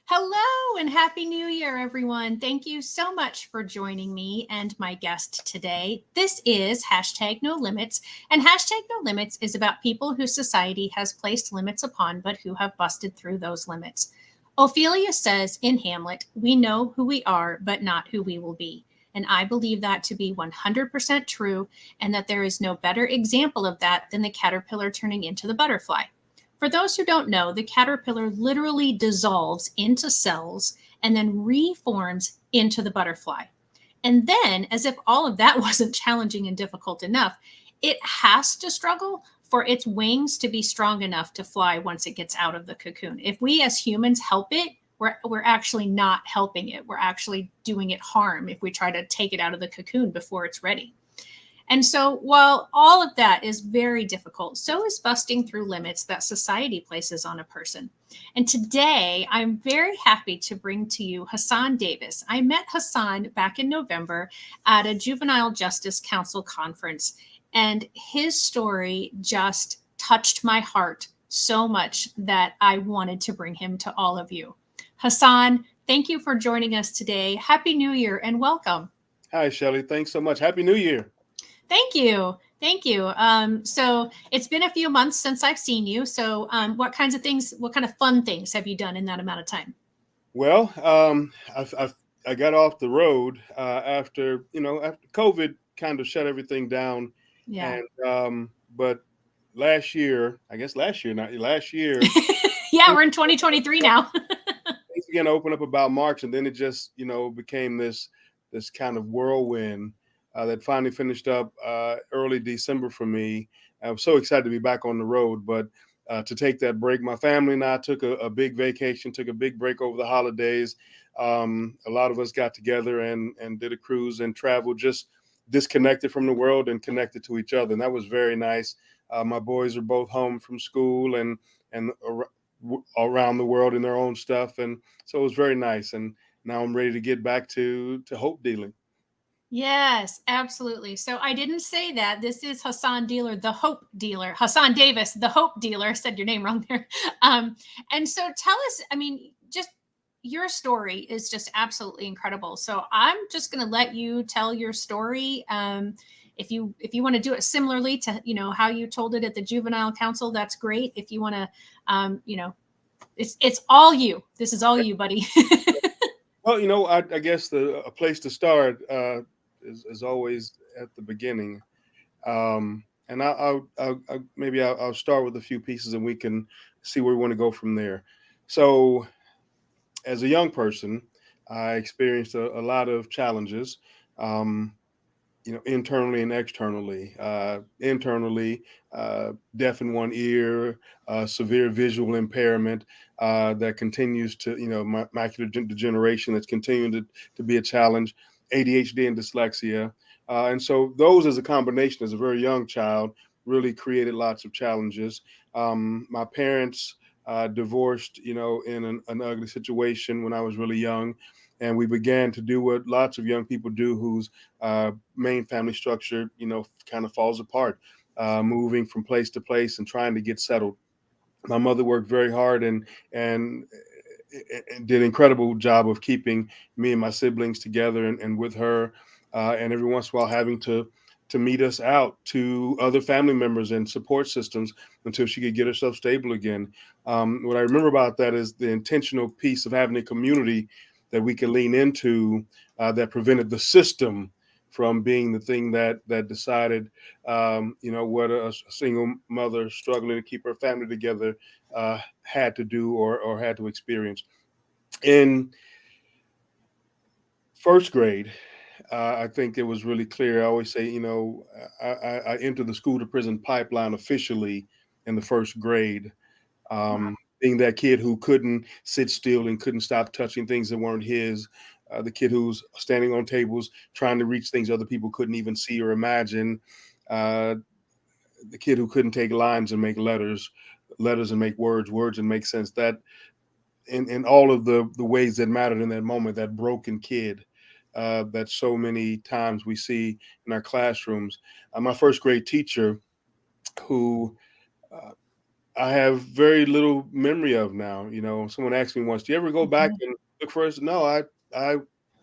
Hello and Happy New Year, everyone. Thank you so much for joining me and my guest today. This is hashtag No Limits, and hashtag No Limits is about people whose society has placed limits upon, but who have busted through those limits. Ophelia says in Hamlet, "We know who we are, but not who we will be." And I believe that to be 100% true, and that there is no better example of that than the caterpillar turning into the butterfly. For those who don't know, the caterpillar literally dissolves into cells and then reforms into the butterfly. And then, as if all of that wasn't challenging and difficult enough, it has to struggle for its wings to be strong enough to fly once it gets out of the cocoon. If we as humans help it, we're actually not helping it. We're actually doing it harm if we try to take it out of the cocoon before it's ready. And so, while all of that is very difficult, so is busting through limits that society places on a person. And today, I'm very happy to bring to you Hasan Davis. I met Hasan back in November at a Juvenile Justice Council conference, and his story just touched my heart so much that I wanted to bring him to all of you. Hasan, thank you for joining us today. Happy New Year and welcome. Hi, Shelly. Thanks so much. Happy New Year. Thank you. Thank you. So it's been a few months since I've seen you. So what kinds of things, what kind of fun things have you done in that amount of time? Well, I got off the road after COVID kind of shut everything down, Yeah. and but last year, Yeah, things we're in 2023 now. began to open up about March, and then it just became this kind of whirlwind that finally finished up early December for me. I was so excited to be back on the road, but to take that break, my family and I took a big vacation, took a big break over the holidays. A lot of us got together and did a cruise and traveled, just disconnected from the world and connected to each other, and that was very nice. My boys are both home from school and around the world in their own stuff, and so it was very nice. And now I'm ready to get back to hope dealing. Yes, absolutely. So I didn't say that. This is Hassan Dealer, the Hope Dealer. Hassan Davis, the Hope Dealer. Said your name wrong there. And so tell us, I mean, just your story is just absolutely incredible. So I'm just going to let you tell your story. If you want to do it similarly to how you told it at the juvenile council, that's great. If you want to, it's all you. This is all you, buddy. Well, I guess a place to start is always at the beginning. And I'll start with a few pieces, and we can see where we want to go from there. So, as a young person, I experienced a lot of challenges. Um, internally and externally. Internally, deaf in one ear, severe visual impairment that continues to, macular degeneration that's continuing to be a challenge, ADHD and dyslexia. And so those as a combination as a very young child really created lots of challenges. My parents divorced, in an ugly situation when I was really young. And we began to do what lots of young people do whose main family structure, kind of falls apart, moving from place to place and trying to get settled. My mother worked very hard and did an incredible job of keeping me and my siblings together and with her, and every once in a while having to meet us out to other family members and support systems until she could get herself stable again. What I remember about that is the intentional piece of having a community that we could lean into that prevented the system from being the thing that decided, what a single mother struggling to keep her family together had to do or had to experience. In first grade, I think it was really clear. I always say, I entered the school to prison pipeline officially in the first grade. Wow. Being that kid who couldn't sit still and couldn't stop touching things that weren't his, the kid who's standing on tables trying to reach things other people couldn't even see or imagine, uh, the kid who couldn't take lines and make letters and make words and make sense. That in all of the ways that mattered in that moment, that broken kid that so many times we see in our classrooms. My first grade teacher, who I have very little memory of now. Someone asked me once, "Do you ever go back Mhm. and look for us?" No, I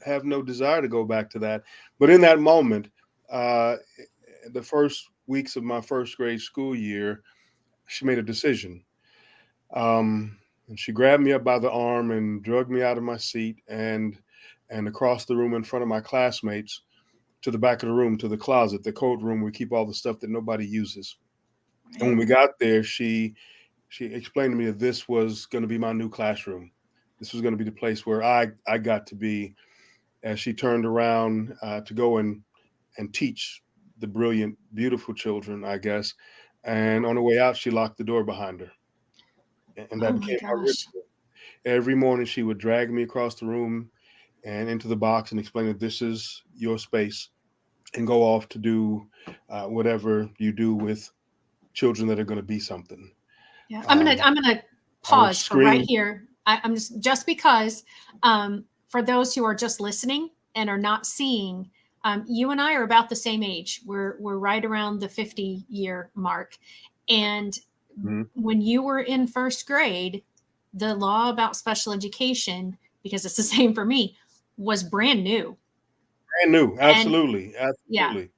have no desire to go back to that. But in that moment, uh, the first weeks of my first grade school year, she made a decision. And she grabbed me up by the arm and dragged me out of my seat and across the room in front of my classmates to the back of the room, to the closet, the code room. We keep all the stuff that nobody uses. And when Right. we got there, she explained to me that this was going to be my new classroom. This was going to be the place where I got to be. As she turned around to go and teach the brilliant, beautiful children, I guess. And on the way out, she locked the door behind her, and Oh that my became my gosh. ritual. Every morning, she would drag me across the room and into the box and explain that this is your space, and go off to do whatever you do with children that are going to be something. Yeah, Um, I'm gonna I would pause for right scream. here. I'm just because for those who are just listening and are not seeing, you and I are about the same age. We're right around the 50-year mark, and Mhm. when you were in first grade, the law about special education, because it's the same for me, was brand new. Brand new, And absolutely, yeah, absolutely,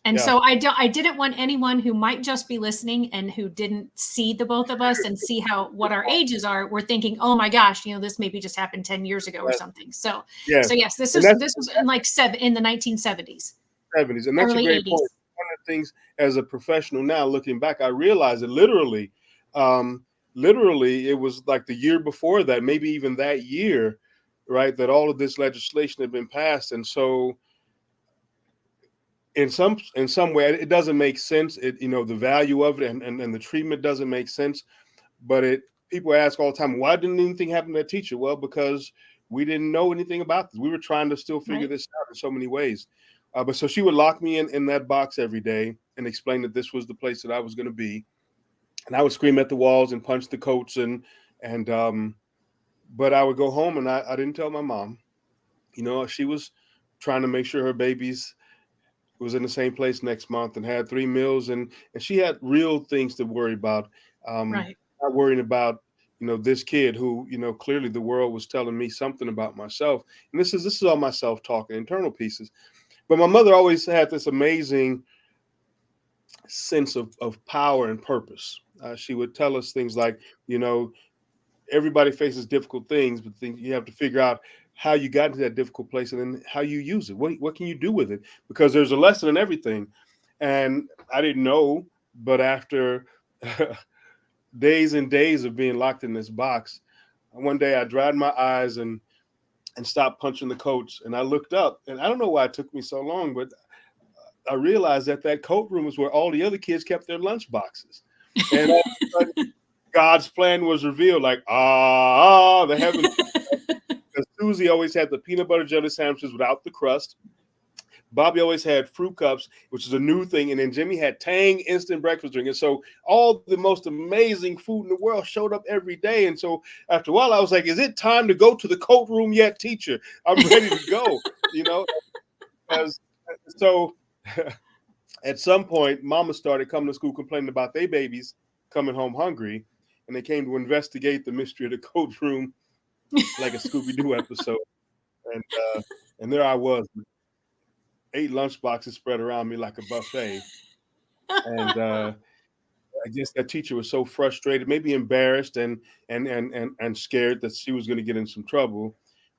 and yeah. so I didn't want anyone who might just be listening and who didn't see the both of us and see how what our ages are, we're thinking, oh my gosh, this maybe just happened 10 years ago or That- something. So yes, so yes, this and was that's this was in like in the 1970s, 70s, and that's a early great point. 80s. One of the things, as a professional now, looking back, I realized that um, literally, it was like the year before that, maybe even that year, right, that all of this legislation had been passed, and so in some way, it doesn't make sense. The value of it and the treatment doesn't make sense. But people ask all the time, why didn't anything happen to that teacher? Well, because we didn't know anything about this. We were trying to still figure Right. this out in so many ways. But so she would lock me in that box every day and explain that this was the place that I was going to be. And I would scream at the walls and punch the coats and but I would go home and I didn't tell my mom. She was trying to make sure her babies was in the same place next month and had 3 meals, and she had real things to worry about. Right. Not worrying about this kid who clearly the world was telling me something about myself, and this is all my self talk and internal pieces. But my mother always had this amazing sense of power and purpose. She would tell us things like, you know everybody faces difficult things, but you have to figure out how you got into that difficult place and then how you use it. What can you do with it? Because there's a lesson in everything. And I didn't know, but after days and days of being locked in this box, one day I dried my eyes and stopped punching the coats. And I looked up, and I don't know why it took me so long, but I realized that coat room is where all the other kids kept their lunch boxes. And all of a sudden, God's plan was revealed, like, the heavens. Because Susie always had the peanut butter jelly sandwiches without the crust. Bobby always had fruit cups, which is a new thing. And then Jimmy had Tang instant breakfast drink. And so all the most amazing food in the world showed up every day. And so after a while, I was like, is it time to go to the coat room yet, teacher? I'm ready to go, you know? Because so at some point, mama started coming to school complaining about their babies coming home hungry. And they came to investigate the mystery of the coat room like a Scooby Doo episode. And uh, and there I was, 8 lunch boxes spread around me like a buffet. And I guess that teacher was so frustrated, maybe embarrassed and scared that she was going to get in some trouble.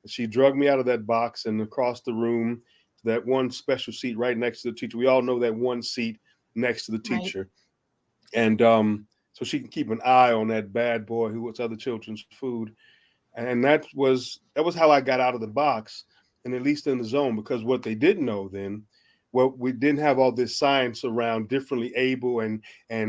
She drugged me out of that box and across the room to that one special seat right next to the teacher. We all know that one seat next to the Right. teacher. And so she can keep an eye on that bad boy who was other children's food. And that was how I got out of the box and at least in the zone, because what they didn't know then, well, we didn't have all this science around differently able and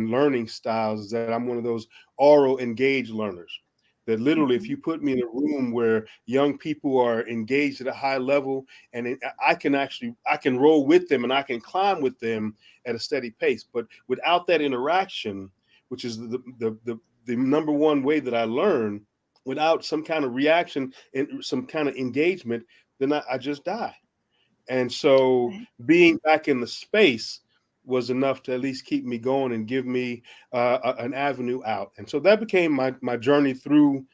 learning styles, is that I'm one of those oral engaged learners. That literally, if Mhm. you put me in a room where young people are engaged at a high level, and I can roll with them and I can climb with them at a steady pace. But without that interaction, which is the number one way that I learn, without some kind of reaction and some kind of engagement, then I just die. And so Right. being back in the space was enough to at least keep me going and give me an avenue out. And so that became my journey through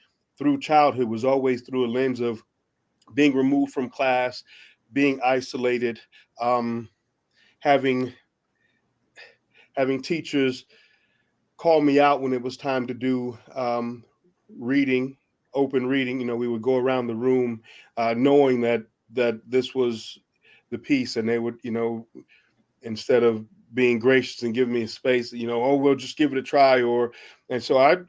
childhood, was always through a lens of being removed from class, being isolated, um, having having teachers call me out when it was time to do reading, open reading. We would go around the room, knowing that this was the piece, and they would, instead of being gracious and giving me a space, oh, we'll just give it a try. And so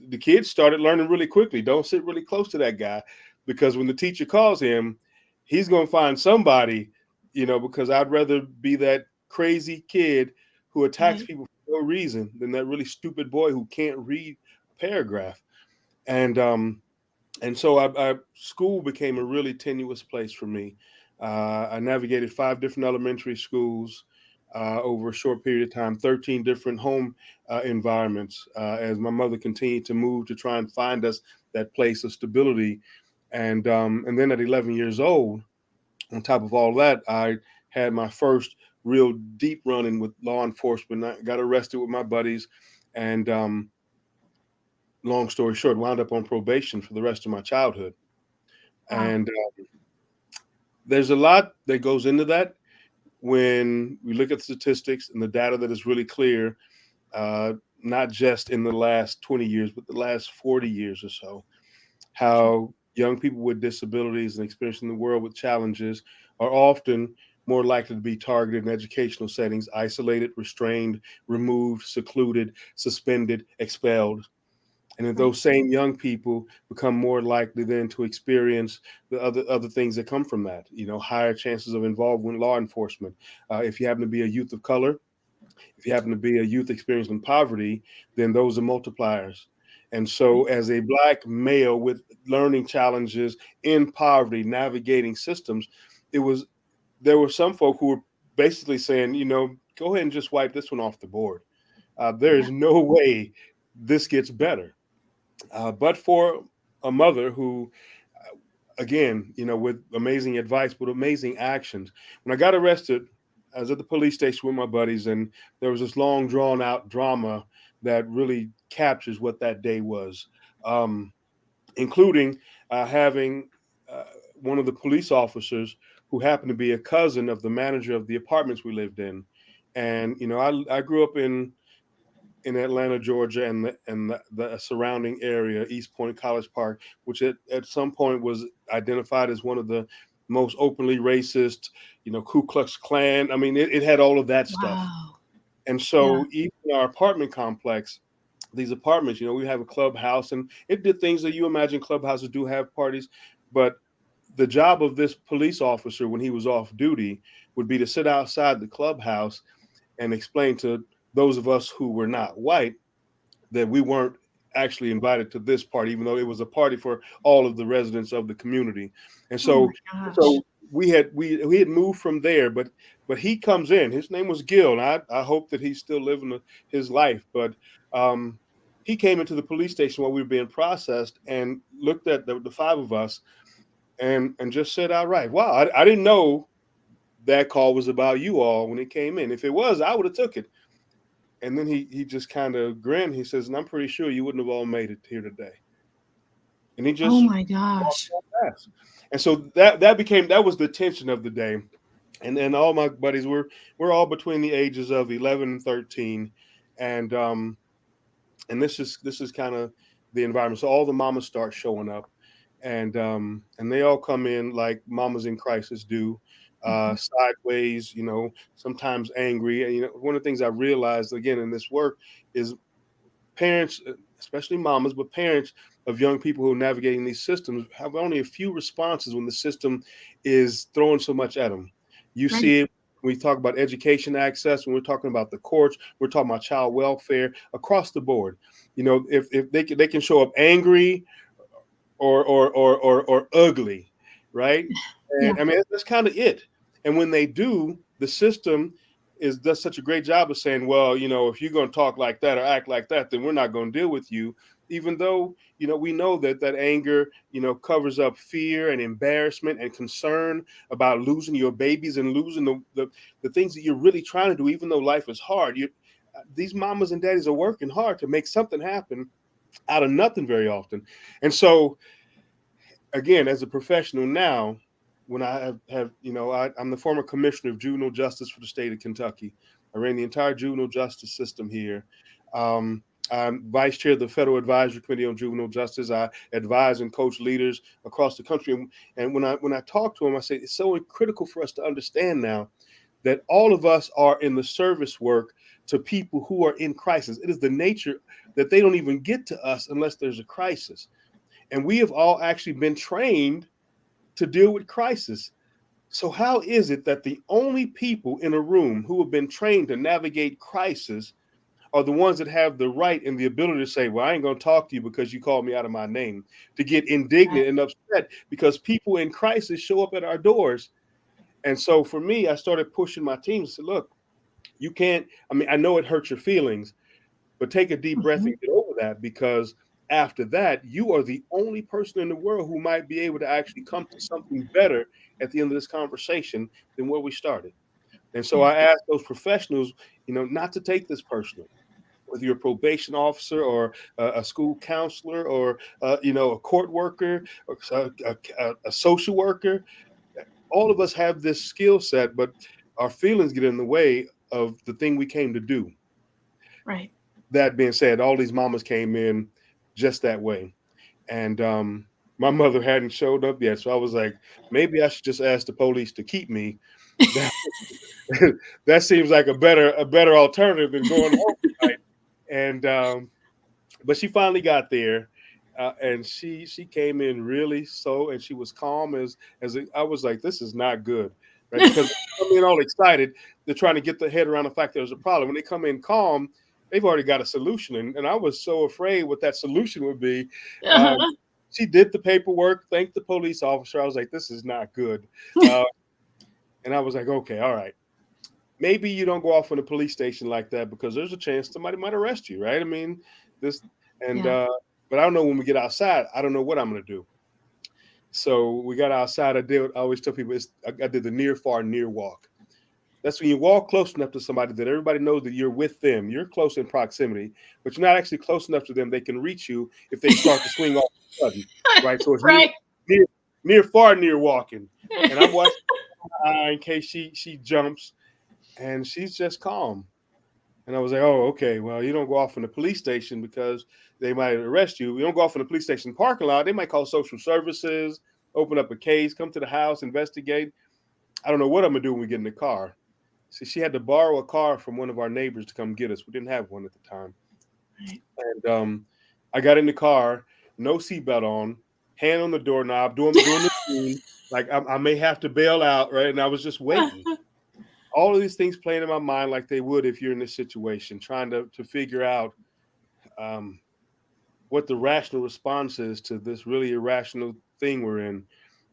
the kids started learning really quickly. Don't sit really close to that guy, because when the teacher calls him, he's going to find somebody, because I'd rather be that crazy kid who attacks Right. people for no reason than that really stupid boy who can't read a paragraph. And so school became a really tenuous place for me. I navigated 5 different elementary schools over a short period of time, 13 different home environments, as my mother continued to move to try and find us that place of stability. And then at 11 years old, on top of all that, I had my first real deep run-in with law enforcement. I got arrested with my buddies, and long story short, wound up on probation for the rest of my childhood. Wow. And there's a lot that goes into that when we look at the statistics and the data that is really clear, not just in the last 20 years, but the last 40 years or so, Sure. how young people with disabilities and experiencing the world with challenges are often more likely to be targeted in educational settings, isolated, restrained, removed, secluded, suspended, expelled. And then Right. those same young people become more likely then to experience the other things that come from that. Higher chances of involvement in law enforcement. If you happen to be a youth of color, if you happen to be a youth experiencing poverty, then those are multipliers. And so, Right. as a Black male with learning challenges in poverty, navigating systems, it was there were some folk who were basically saying, go ahead and just wipe this one off the board. There Yeah. is no way this gets better. But for a mother who, again, with amazing advice, but amazing actions. When I got arrested, I was at the police station with my buddies, and there was this long, drawn out drama that really captures what that day was, um, including having uh, one of the police officers who happened to be a cousin of the manager of the apartments we lived in. And, I grew up in Atlanta, Georgia, and the surrounding area, East Point, College Park, which at some point was identified as one of the most openly racist, Ku Klux Klan. I mean, it had all of that stuff. Wow. And Yeah. so even in our apartment complex, these apartments, we have a clubhouse, and it did things that you imagine clubhouses do, have parties. But the job of this police officer when he was off duty would be to sit outside the clubhouse and explain to those of us who were not white that we weren't actually invited to this party, even though it was a party for all of the residents of the community. And Oh my so, gosh. so we had moved from there, but he comes in. His name was Gil, and I hope that he's still living his life. But um, he came into the police station while we were being processed and looked at the 5 of us and just said outright, "Wow, I didn't know that call was about you all when it came in. If it was, I would have took it." And then he just kind of grinned. He says, "And I'm pretty sure you wouldn't have all made it here today." And he Oh just my walked gosh. on past. And so that was the tension of the day. And then all my buddies we're all between the ages of 11 and 13, and this is kind of the environment. So all the mamas start showing up, and they all come in like mamas in crisis do, Mhm. sideways, sometimes angry. And one of the things I realized again in this work is parents, especially mamas, but parents of young people who are navigating these systems have only a few responses when the system is throwing so much at them. You Right. see it when we talk about education access, when we're talking about the courts, we're talking about child welfare across the board. If they can show up angry or ugly, right? Yeah. And I mean that's kind of it. And when they do, the system does such a great job of saying, well, if you're going to talk like that or act like that, then we're not going to deal with you. even though, we know that that anger, covers up fear and embarrassment and concern about losing your babies and losing the things that you're really trying to do, even though life is hard. These mamas and daddies are working hard to make something happen out of nothing very often. And so, again, as a professional now, when I have I'm the former commissioner of juvenile justice for the state of Kentucky. I ran the entire juvenile justice system here. Um, I'm vice chair of the Federal Advisory Committee on Juvenile Justice. I advise and coach leaders across the country. And when I talk to them, I say it's so critical for us to understand now that all of us are in the service work to people who are in crisis. It is the nature that they don't even get to us unless there's a crisis. And we have all actually been trained to deal with crisis. So how is it that the only people in a room who have been trained to navigate crisis are the ones that have the right and the ability to say, well, I ain't going to talk to you because you called me out of my name, to get indignant and upset because people in crisis show up at our doors? And so for me, I started pushing my team to say, look, you can't, I know it hurts your feelings, but take a deep breath Mhm. and get over that, because after that, you are the only person in the world who might be able to actually come to something better at the end of this conversation than where we started. And so Yeah. I asked those professionals, not to take this personal. Whether you're a probation officer or a school counselor or a court worker or a social worker, all of us have this skill set, but our feelings get in the way of the thing we came to do. Right. That being said, all these mamas came in just that way. And my mother hadn't showed up yet. So I was like, maybe I should just ask the police to keep me. That, that seems like a better alternative than going home tonight. And but she finally got there. And she came in really and she was calm I was like, this is not good, right? Because they come in all excited, they're trying to get their head around the fact there's a problem. When they come in calm, they've already got a solution, and I was so afraid what that solution would be. Uh-huh. She did the paperwork, thanked the police officer. I was like, this is not good, uh, and I was like, okay, all right, maybe you don't go off in a police station like that because there's a chance somebody might arrest you, right? I mean, this and Yeah. but I don't know when we get outside. I don't know what I'm going to do. So we got outside. I always tell people I did the near, far, near walk. That's when you walk close enough to somebody that everybody knows that you're with them. You're close in proximity, but you're not actually close enough to them. They can reach you if they start to swing off a sudden, right? So it's Right. near, near, far, near walking. And I'm watching her eye in case she jumps, and she's just calm. And I was like, oh, okay. Well, you don't go off in the police station because they might arrest you. You don't go off in the police station parking lot. They might call social services, open up a case, come to the house, investigate. I don't know what I'm gonna do when we get in the car. See, she had to borrow a car from one of our neighbors to come get us. We didn't have one at the time. Right. And I got in the car, no seatbelt on, hand on the doorknob, doing the scene, like I may have to bail out, right? And I was just waiting. All of these things playing in my mind like they would if you're in this situation, trying to figure out um, what the rational response is to this really irrational thing we're in.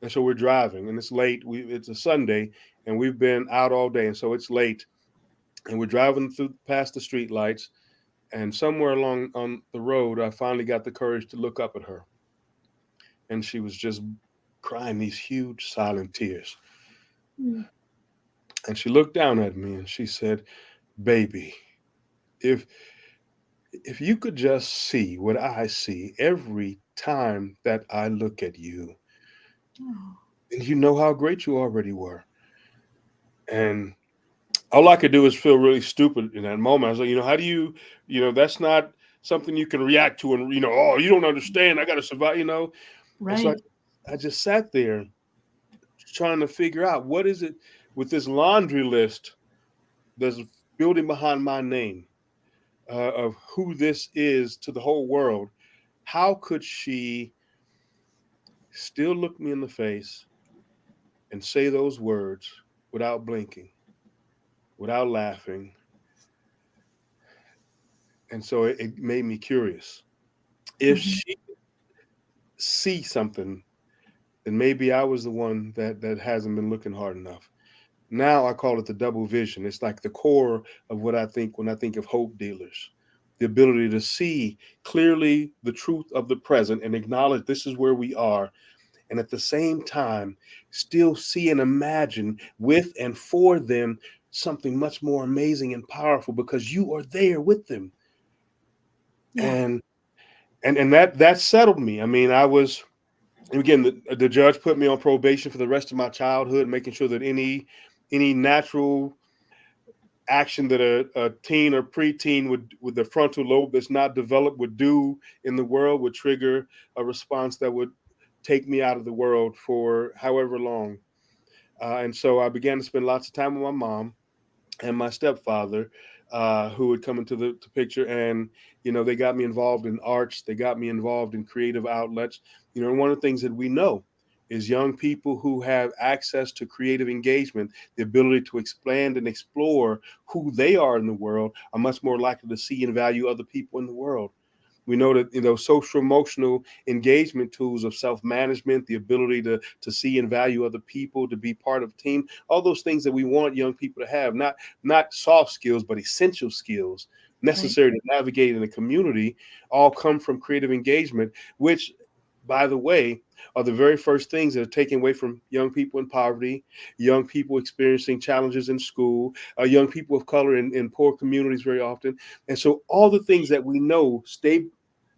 And so we're driving, and it's late. It's a Sunday, and we've been out all day, and so it's late, and we're driving through past the street lights, and somewhere along on the road, I finally got the courage to look up at her, and she was just crying these huge silent tears. Mm. And she looked down at me and she said, "Baby, if you could just see what I see every time that I look at you, Oh. and you know how great you already were." And all I could do is feel really stupid in that moment. I was like, how do that's not something you can react to, and oh, you don't understand. I got to survive. And so Right. I just sat there trying to figure out what is it with this laundry list that's building behind my name, of who this is to the whole world. How could she still look me in the face and say those words without blinking, without laughing? And so it made me curious. If Mhm. she see something, then maybe I was the one that hasn't been looking hard enough. Now I call it the double vision. It's like the core of what I think when I think of hope dealers. the ability to see clearly the truth of the present and acknowledge this is where we are, and at the same time still see and imagine with and for them something much more amazing and powerful because you are there with them. Yeah. And that settled me. I mean, I was, and again, the judge put me on probation for the rest of my childhood, making sure that any natural action that a teen or preteen would, with the frontal lobe that's not developed, would do in the world would trigger a response that would take me out of the world for however long. And so I began to spend lots of time with my mom and my stepfather, who would come into the picture. And, they got me involved in arts. They got me involved in creative outlets. And one of the things that we know is young people who have access to creative engagement, the ability to expand and explore who they are in the world, are much more likely to see and value other people in the world. We know that social emotional engagement tools of self-management, the ability to see and value other people, to be part of a team, all those things that we want young people to have, not soft skills, but essential skills Right. necessary to navigate in a community, all come from creative engagement, which, by the way, are the very first things that are taken away from young people in poverty, young people experiencing challenges in school, young people of color in poor communities very often. And so all the things that we know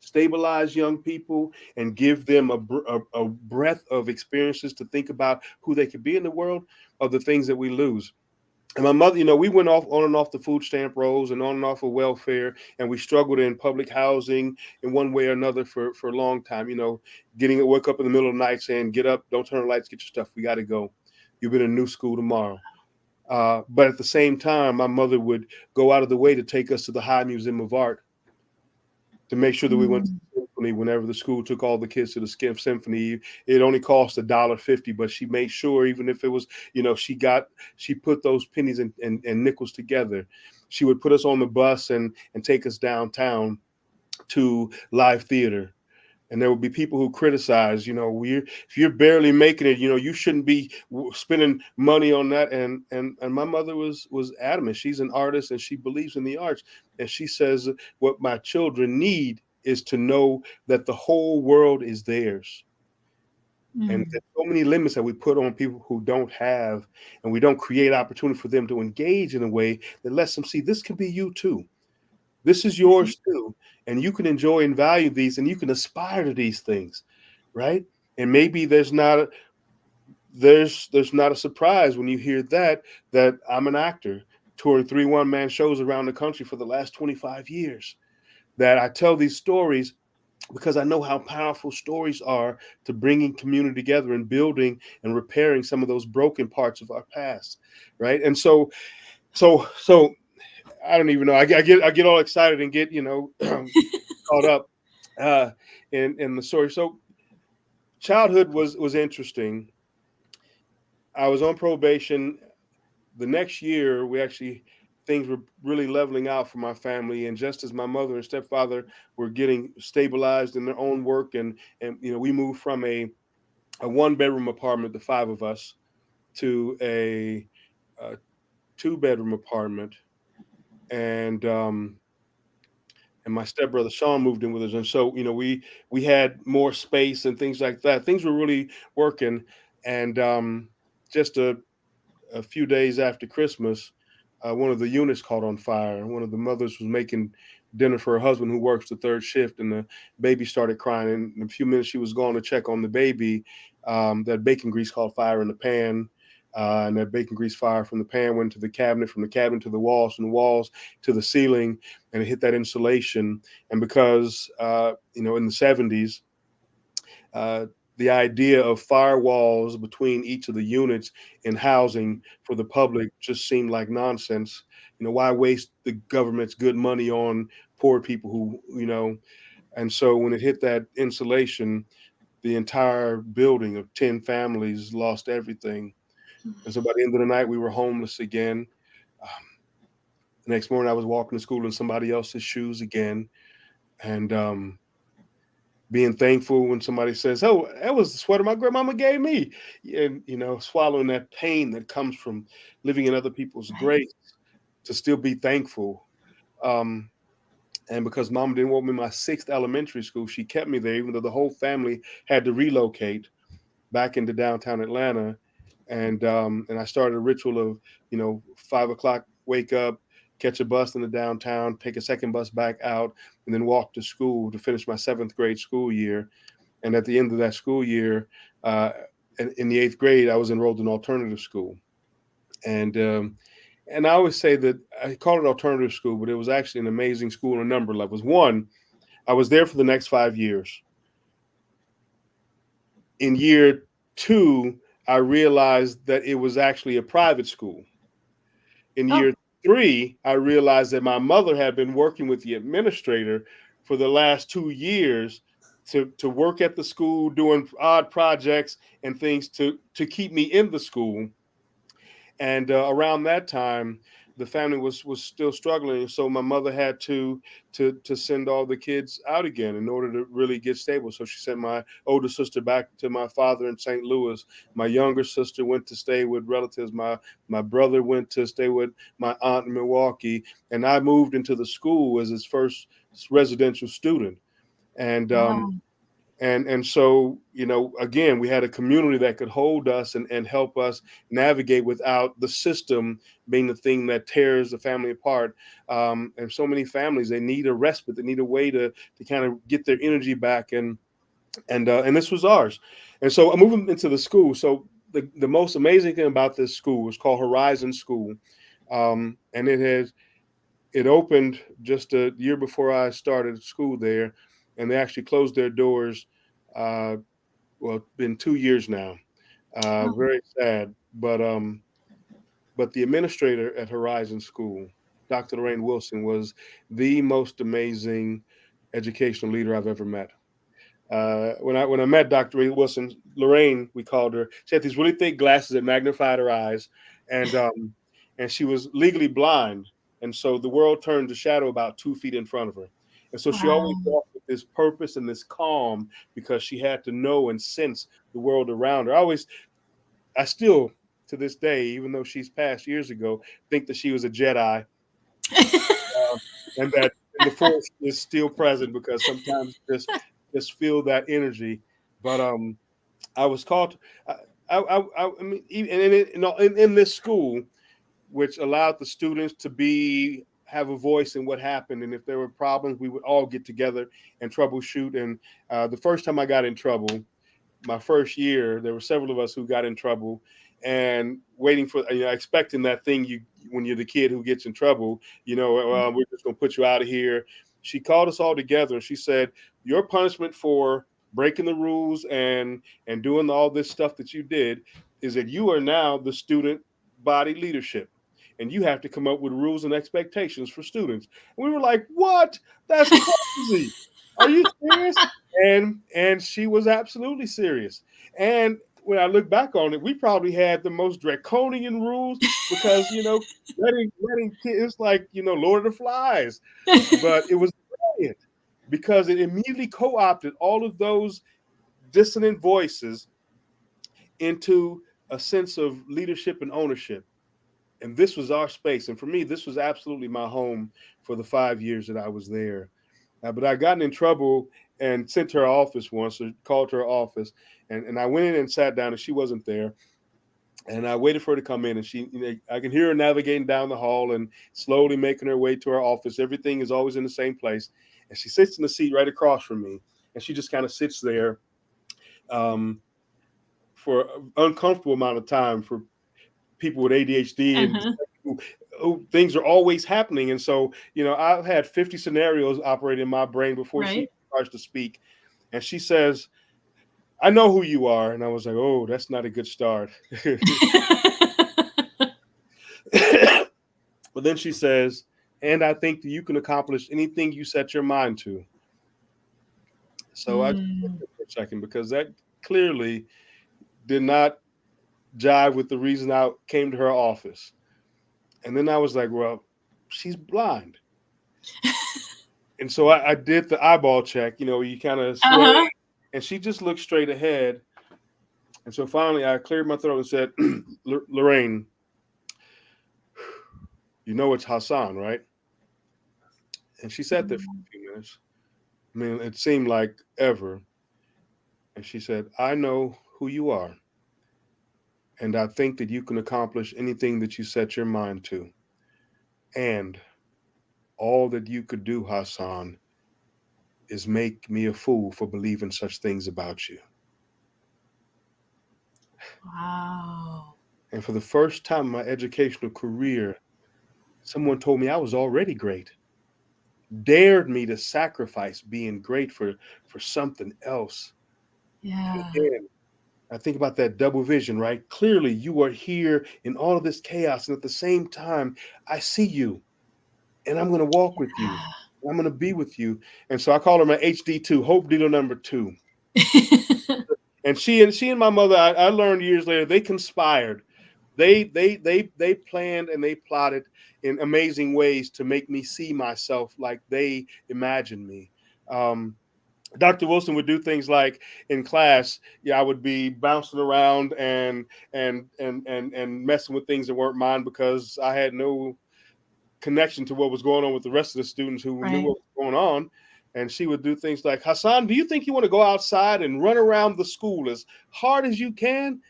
stabilize young people and give them a breadth of experiences to think about who they could be in the world are the things that we lose. And my mother, we went off on and off the food stamp rolls and on and off of welfare, and we struggled in public housing in one way or another for a long time. Getting wake up in the middle of the night saying, "Get up, don't turn the lights, get your stuff, we got to go. You've been in new school tomorrow." But at the same time, my mother would go out of the way to take us to the High Museum of Art to make sure that we went to Mm. the symphony. Whenever the school took all the kids to the symphony, it only cost $1.50, but she made sure, even if it was, she put those pennies and nickels together. She would put us on the bus and take us downtown to live theater. And there would be people who criticize, if you're barely making it, you shouldn't be spending money on that. And my mother was adamant. She's an artist and she believes in the arts. And she says, what my children need is to know that the whole world is theirs. And Mm. there's so many limits that we put on people who don't have, and we don't create opportunity for them to engage in a way that lets them see this can be you too. This is Right. yours too. And you can enjoy and value these and you can aspire to these things, right? And maybe there's not a surprise when you hear that I'm an actor touring 3 one-man shows around the country for the last 25 years. That I tell these stories because I know how powerful stories are to bringing community together and building and repairing some of those broken parts of our past, right? And so I don't even know. I get all excited and get caught up uh, in the story. So childhood was interesting. I was on probation. The next year, we actually things were really leveling out for my family, and just as my mother and stepfather were getting stabilized in their own work, and we moved from a 1-bedroom apartment, the 5 of us, to a 2-bedroom apartment, and my stepbrother Sean moved in with us, and so we had more space and things like that. Things were really working, and just a few days after Christmas, one of the units caught on fire. One of the mothers was making dinner for her husband who works the third shift, and the baby started crying. And in a few minutes, she was going to check on the baby. That bacon grease caught fire in the pan. And that bacon grease fire from the pan went to the cabinet, from the cabinet to the walls, from the walls to the ceiling, and it hit that insulation. And because, in the 70s, uh, the idea of firewalls between each of the units in housing for the public just seemed like nonsense. Why waste the government's good money on poor people and so when it hit that insulation, the entire building of 10 families lost everything. And so by the end of the night, we were homeless again. Um, the next morning, I was walking to school in somebody else's shoes again. And being thankful when somebody says, "Oh, that was the sweater my grandmama gave me," and swallowing that pain that comes from living in other people's Right. grace to still be thankful. Um, And because mom didn't want me in my sixth elementary school, she kept me there, even though the whole family had to relocate back into downtown Atlanta. And I started a ritual of, 5 o'clock, wake up, catch a bus in the downtown, take a second bus back out, and then walk to school to finish my seventh grade school year. And at the end of that school year, uh, in the eighth grade, I was enrolled in alternative school. And I always say that I call it alternative school, but it was actually an amazing school on a number of levels. One, I was there for the next 5 years. In year two, I realized that it was actually a private school. In Oh, year three, I realized that my mother had been working with the administrator for the last 2 years to work at the school, doing odd projects and things to keep me in the school. And around that time, the family was still struggling, so my mother had to send all the kids out again in order to really get stable. So she sent my older sister back to my father in St. Louis. My younger sister went to stay with relatives. My brother went to stay with my aunt in Milwaukee, and I moved into the school as his first residential student. And wow. so, again, we had a community that could hold us and help us navigate without the system being the thing that tears the family apart. And so many families, they need a respite, they need a way to kind of get their energy back, and this was ours. And so I'm moving into the school. So the most amazing thing about this school is called Horizon School. And it opened just a year before I started school there, and they actually closed their doors. Well, it's been 2 years now. Oh, Very sad, but the administrator at Horizon School, Dr. Lorraine Wilson, was the most amazing educational leader I've ever met. When I met Dr. Wilson, Lorraine, we called her. She had these really thick glasses that magnified her eyes, and and she was legally blind, and so the world turned to shadow about 2 feet in front of her. And so she always wow. walked with this purpose and this calm because she had to know and sense the world around her. I still, to this day, even though she's passed years ago, think that she was a Jedi, uh, and the Force is still present because sometimes just feel that energy. But I was called. I mean, in this school, which allowed the students to have a voice in what happened, and if there were problems, we would all get together and troubleshoot. And the first time I got in trouble, my first year, there were several of us who got in trouble, and waiting for, expecting that thing you when you're the kid who gets in trouble, we're just going to put you out of here. She called us all together and she said, "Your punishment for breaking the rules and doing all this stuff that you did is that you are now the student body leadership, and you have to come up with rules and expectations for students." And we were like, "What? That's crazy. Are you serious?" And she was absolutely serious. And when I look back on it, we probably had the most draconian rules because letting kids, like, Lord of the Flies, but it was brilliant because it immediately co-opted all of those dissonant voices into a sense of leadership and ownership. And this was our space. And for me, this was absolutely my home for the 5 years that I was there. But I gotten in trouble and sent to her office once, or called her office, and I went in and sat down, and she wasn't there. And I waited for her to come in, and I can hear her navigating down the hall and slowly making her way to her office. Everything is always in the same place, and she sits in the seat right across from me, and she just kind of sits there um, for an uncomfortable amount of time for people with ADHD and Uh-huh. things are always happening. And so, I've had 50 scenarios operate in my brain before she Right. starts to speak. And she says, "I know who you are." And I was like, "Oh, that's not a good start." But then she says, "And I think that you can accomplish anything you set your mind to." So I just looked Mm. at it for a second because that clearly did not jive with the reason I came to her office. And then I was like, "Well, she's blind." And so I did the eyeball check, you kind of sweat, Uh-huh. and she just looked straight ahead. And so finally I cleared my throat and said, "Lorraine, you know it's Hasan, right?" And she sat there for a few minutes. I mean, it seemed like ever. And she said, I know who you are. And I think that you can accomplish anything that you set your mind to. And all that you could do, Hasan, is make me a fool for believing such things about you. Wow. And for the first time in my educational career, someone told me I was already great, dared me to sacrifice being great for something else. And Yeah. again, I think about that double vision, right? Clearly, you are here in all of this chaos. And at the same time, I see you and I'm going to walk with you. I'm going to be with you. And so I call her my HD2, Hope Dealer number 2. And she and my mother, I learned years later, they conspired. They planned and they plotted in amazing ways to make me see myself like they imagined me. Um, Dr. Wilson would do things like in class, yeah, I would be bouncing around and messing with things that weren't mine because I had no connection to what was going on with the rest of the students who knew Right. what was going on. And she would do things like, Hasan, do you think you want to go outside and run around the school as hard as you can?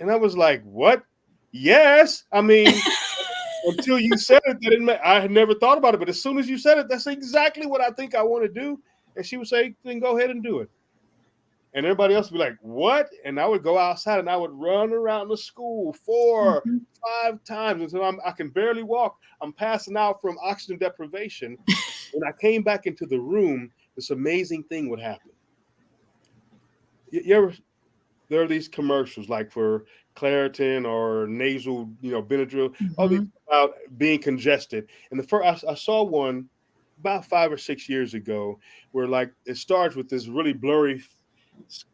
And I was like, what? Yes. I mean, until you said it, I had never thought about it. But as soon as you said it, that's exactly what I think I want to do. And she would say, then go ahead and do it. And everybody else would be like, what? And I would go outside and I would run around the school 4, Mhm. 5 times until I can barely walk. I'm passing out from oxygen deprivation. When I came back into the room, this amazing thing would happen. You ever, there are these commercials like for Claritin or nasal, Benadryl, all these Mhm. about being congested. And the first, I saw one about 5 or 6 years ago where like it starts with this really blurry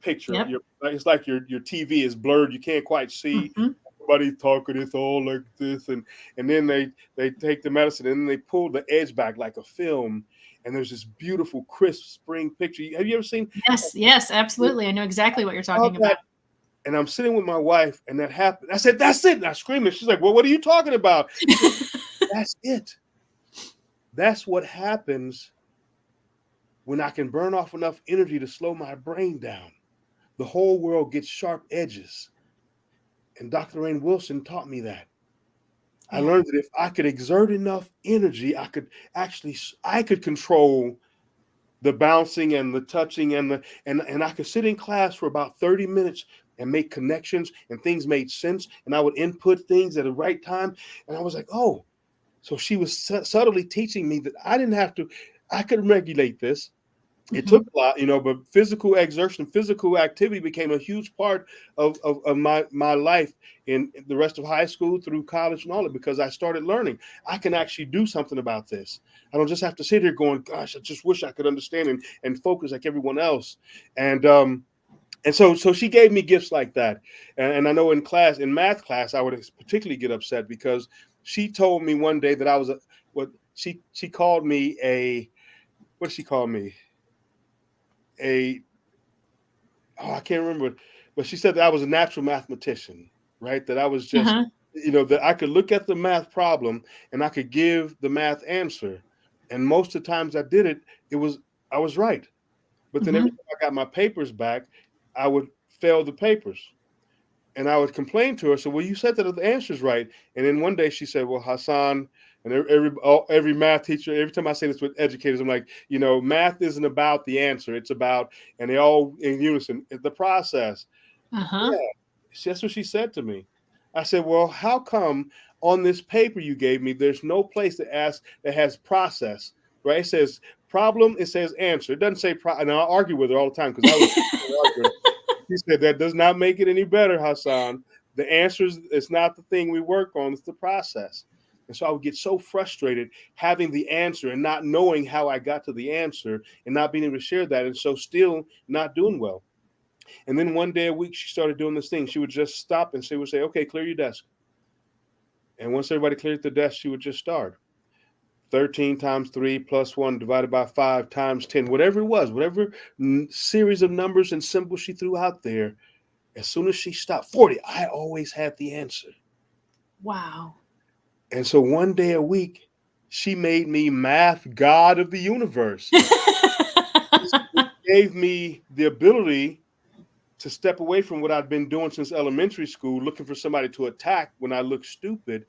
picture. Yep. It's like your TV is blurred. You can't quite see. Mhm. Everybody's talking. It's all like this, and then they take the medicine and then they pull the edge back like a film, and there's this beautiful crisp spring picture. Have you ever seen Yes, yes, absolutely. I know exactly what you're all talking about. that? And I'm sitting with my wife, and that happened. I said, "That's it!" And I screamed. And she's like, "Well, what are you talking about?" I said, "That's it. That's what happens when I can burn off enough energy to slow my brain down. The whole world gets sharp edges." And Dr. Rain Wilson taught me that. I Yeah. learned that if I could exert enough energy, I could control the bouncing and the touching and I could sit in class for about 30 minutes and make connections and things made sense and I would input things at the right time. And I was like, oh, so she was subtly teaching me that I could regulate this. It took Mhm. a lot, but physical exertion, physical activity became a huge part of my life in the rest of high school through college and all that because I started learning. I can actually do something about this. I don't just have to sit here going, gosh, I just wish I could understand and focus like everyone else. And so she gave me gifts like that. And I know in math class, I would particularly get upset because she told me one day that I was what she called me what did she call me? A I can't remember, but she said that I was a natural mathematician, right? That I was just, Uh-huh. that I could look at the math problem and I could give the math answer. And most of the times I did it, I was right. But then every Mhm. time I got my papers back, I would fail the papers. And I would complain to her. So, well, you said that the answer's right. And then one day she said, well, Hasan, and every math teacher, every time I say this with educators, I'm like, math isn't about the answer. It's about, and they all in unison, the process. Uh-huh. Yeah, that's what she said to me. I said, well, how come on this paper you gave me, there's no place that has process, right? It says problem, it says answer. It doesn't say and I argue with her all the time because I was arguing. He said that does not make it any better, Hasan. The answer is not the thing we work on, it's the process. And so I would get so frustrated having the answer and not knowing how I got to the answer and not being able to share that. And so still not doing well. And then one day a week, she started doing this thing. She would just stop and she would say, okay, clear your desk. And once everybody cleared the desk, she would just start. 13 times 3 plus 1 divided by 5 times 10, whatever it was, whatever series of numbers and symbols she threw out there. As soon as she stopped, 40, I always had the answer. Wow. And so one day a week, she made me math god of the universe. It gave me the ability to step away from what I'd been doing since elementary school, looking for somebody to attack when I look stupid.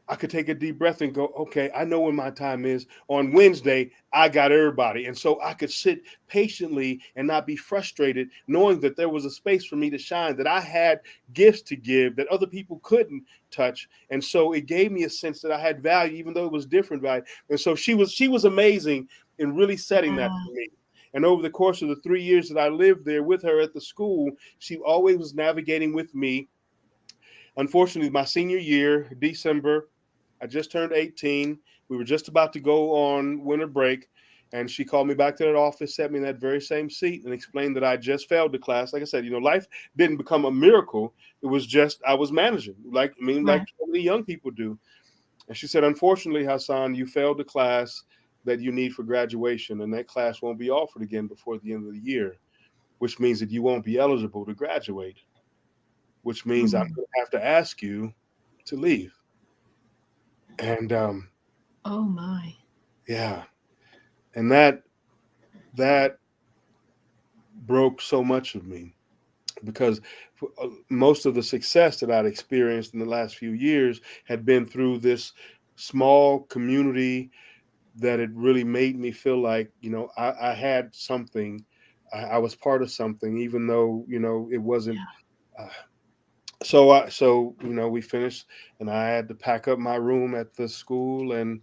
I could take a deep breath and go, okay, I know when my time is. On Wednesday, I got everybody. And so I could sit patiently and not be frustrated, knowing that there was a space for me to shine, that I had gifts to give that other people couldn't touch. And so it gave me a sense that I had value, even though it was different value. And so she was amazing in really setting that Yeah. for me. And over the course of the 3 years that I lived there with her at the school, she always was navigating with me. Unfortunately, my senior year, December, I just turned 18. We were just about to go on winter break. And she called me back to that office, sat me in that very same seat, and explained that I just failed the class. Like I said, life didn't become a miracle. It was just I was managing, like Right. so many young people do. And she said, unfortunately, Hasan, you failed the class that you need for graduation, and that class won't be offered again before the end of the year, which means that you won't be eligible to graduate, which means I'm Mhm. going to have to ask you to leave. And Oh my. yeah, and that broke so much of me because most of the success that I'd experienced in the last few years had been through this small community that it really made me feel like I had something. I was part of something, even though it wasn't. Yeah. Uh, so we finished, and I had to pack up my room at the school, and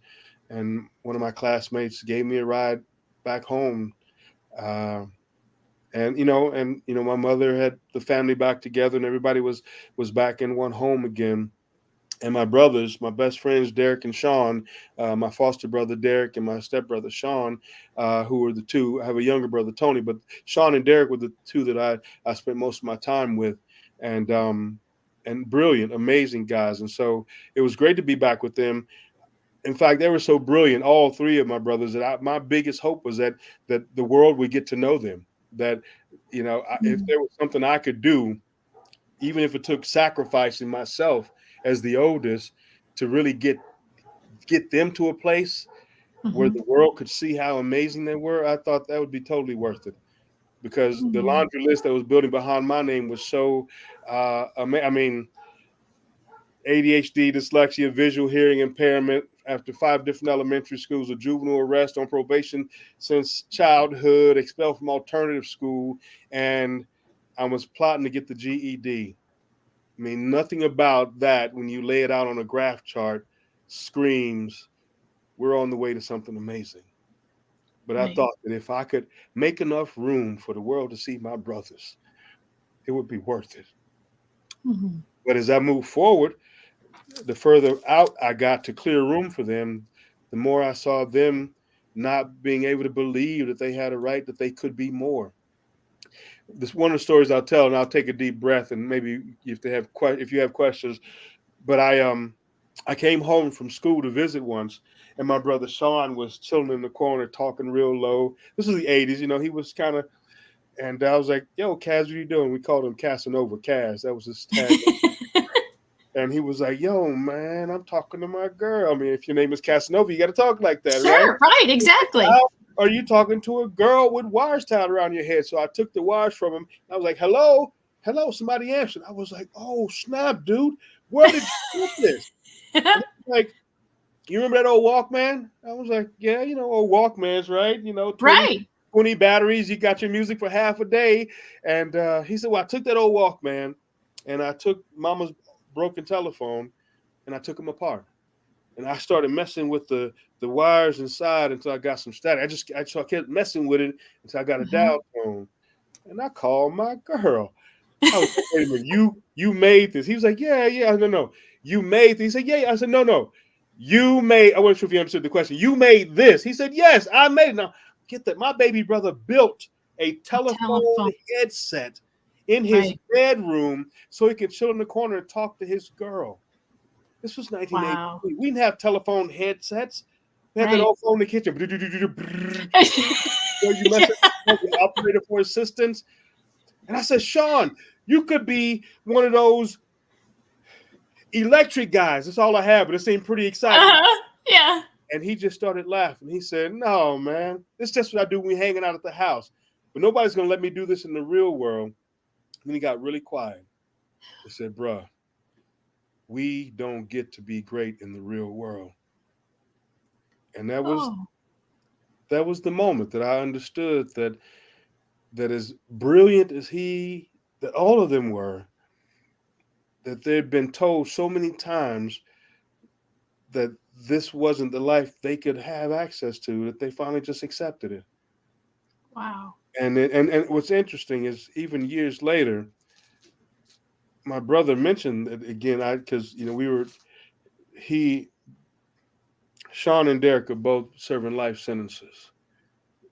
one of my classmates gave me a ride back home. Uh, and my mother had the family back together, and everybody was back in one home again. And my brothers, my best friends, Derek and Sean, my foster brother Derek and my stepbrother Sean, who were the two. I have a younger brother Tony, but Sean and Derek were the two that I spent most of my time with, and brilliant, amazing guys. And so it was great to be back with them. In fact, they were so brilliant, all three of my brothers, that my biggest hope was that the world would get to know them. That if Mhm. there was something I could do, even if it took sacrificing myself as the oldest to really get them to a place where Mhm. the world could see how amazing they were, I thought that would be totally worth it. Because the Mhm. laundry list that was building behind my name was so, I mean, ADHD, dyslexia, visual hearing impairment after 5 different elementary schools, a juvenile arrest, on probation since childhood, expelled from alternative school, and I was plotting to get the GED. I mean, nothing about that, when you lay it out on a graph chart, screams we're on the way to something amazing. But I Right. thought that if I could make enough room for the world to see my brothers, it would be worth it. Mhm. But as I moved forward, the further out I got to clear room for them, the more I saw them not being able to believe that they had a right, that they could be more. This one of the stories I'll tell, and I'll take a deep breath, and maybe if you have questions. But I came home from school to visit once, and my brother Sean was chilling in the corner talking real low. This is the '80s, he was kind of. And I was like, "Yo, Kaz, what you doing?" We called him Casanova Kaz. That was his tag. And he was like, "Yo, man, I'm talking to my girl. I mean, if your name is Casanova, you got to talk like that, right?" Sure. Right. Exactly. How are you talking to a girl with wires tied around your head? So I took the wires from him. I was like, "Hello, hello." Somebody answered. I was like, "Oh, snap, dude. Where did you get this?" And he's like, "You remember that old Walkman?" I was like, "Yeah, old Walkmans, right? 20, Right. 20 batteries. You got your music for half a day." And he said, "Well, I took that old Walkman, and I took Mama's broken telephone, and I took them apart. And I started messing with the wires inside until I got some static. I kept messing with it until I got a Mhm. dial tone, and I called my girl. I was like, wait a minute, you made this? He was like, yeah, yeah. No, no, you made this. He said, yeah, yeah. I said, no, no, you made. I wasn't sure if you understood the question. You made this. He said, yes, I made it. Now get that. My baby brother built a A telephone telephone. headset in his Right. bedroom so he could chill in the corner and talk to his girl. This was Wow. 1983. We didn't have telephone headsets. We had that Right. old phone in the kitchen. You mess Yeah. it, the operator for assistance. And I said, Sean, you could be one of those electric guys. That's all I have, but it seemed pretty exciting. Uh-huh. Yeah. And he just started laughing. He said, "No, man, this is just what I do when we hanging out at the house. But nobody's going to let me do this in the real world." And then he got really quiet. He said, "Bruh, we don't get to be great in the real world." And Oh, that was the moment that I understood that as brilliant as that all of them were, that they'd been told so many times that this wasn't the life they could have access to, that they finally just accepted it. wow. And what's interesting is even years later, my brother mentioned it again. Because we were he Sean and Derek are both serving life sentences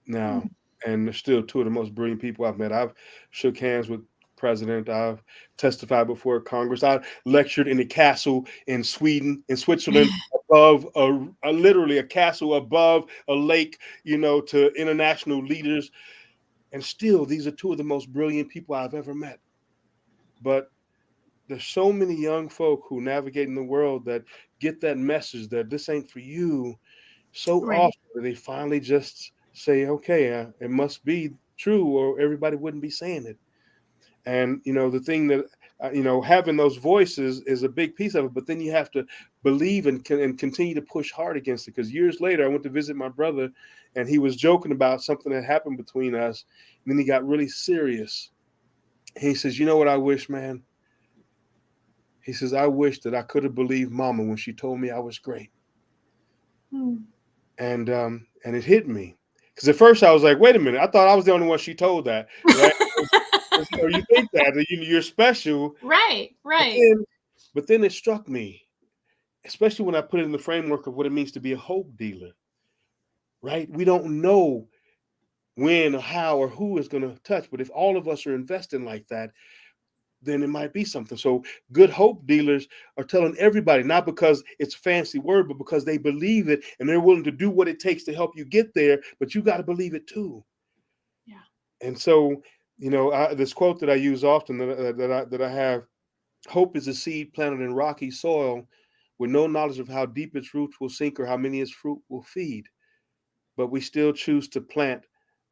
now, Hmm. and they're still two of the most brilliant people I've met. I've shook hands with president. I've testified before Congress. I lectured in a castle in Switzerland, above literally a castle above a lake, to international leaders. And still, these are two of the most brilliant people I've ever met. But there's so many young folk who navigate in the world that get that message that this ain't for you so Right. often that they finally just say, okay, it must be true, or everybody wouldn't be saying it. And the thing that having those voices is a big piece of it, but then you have to believe and continue to push hard against it. Because years later I went to visit my brother, and he was joking about something that happened between us, and then he got really serious. He says, "You know what I wish, man?" He says, "I wish that I could have believed mama when she told me I was great." Hmm. And it hit me, because at first I was like, wait a minute, I thought I was the only one she told that, right? 'Cause, you think that you're special. Right, but right. then but then it struck me, especially when I put it in the framework of what it means to be a hope dealer, right? We don't know when or how or who is going to touch, but if all of us are investing like that, then it might be something. So good hope dealers are telling everybody, not because it's a fancy word, but because they believe it and they're willing to do what it takes to help you get there. But you got to believe it too. Yeah. And so, this quote that I use often, that I have: "Hope is a seed planted in rocky soil, with no knowledge of how deep its roots will sink or how many its fruit will feed. But we still choose to plant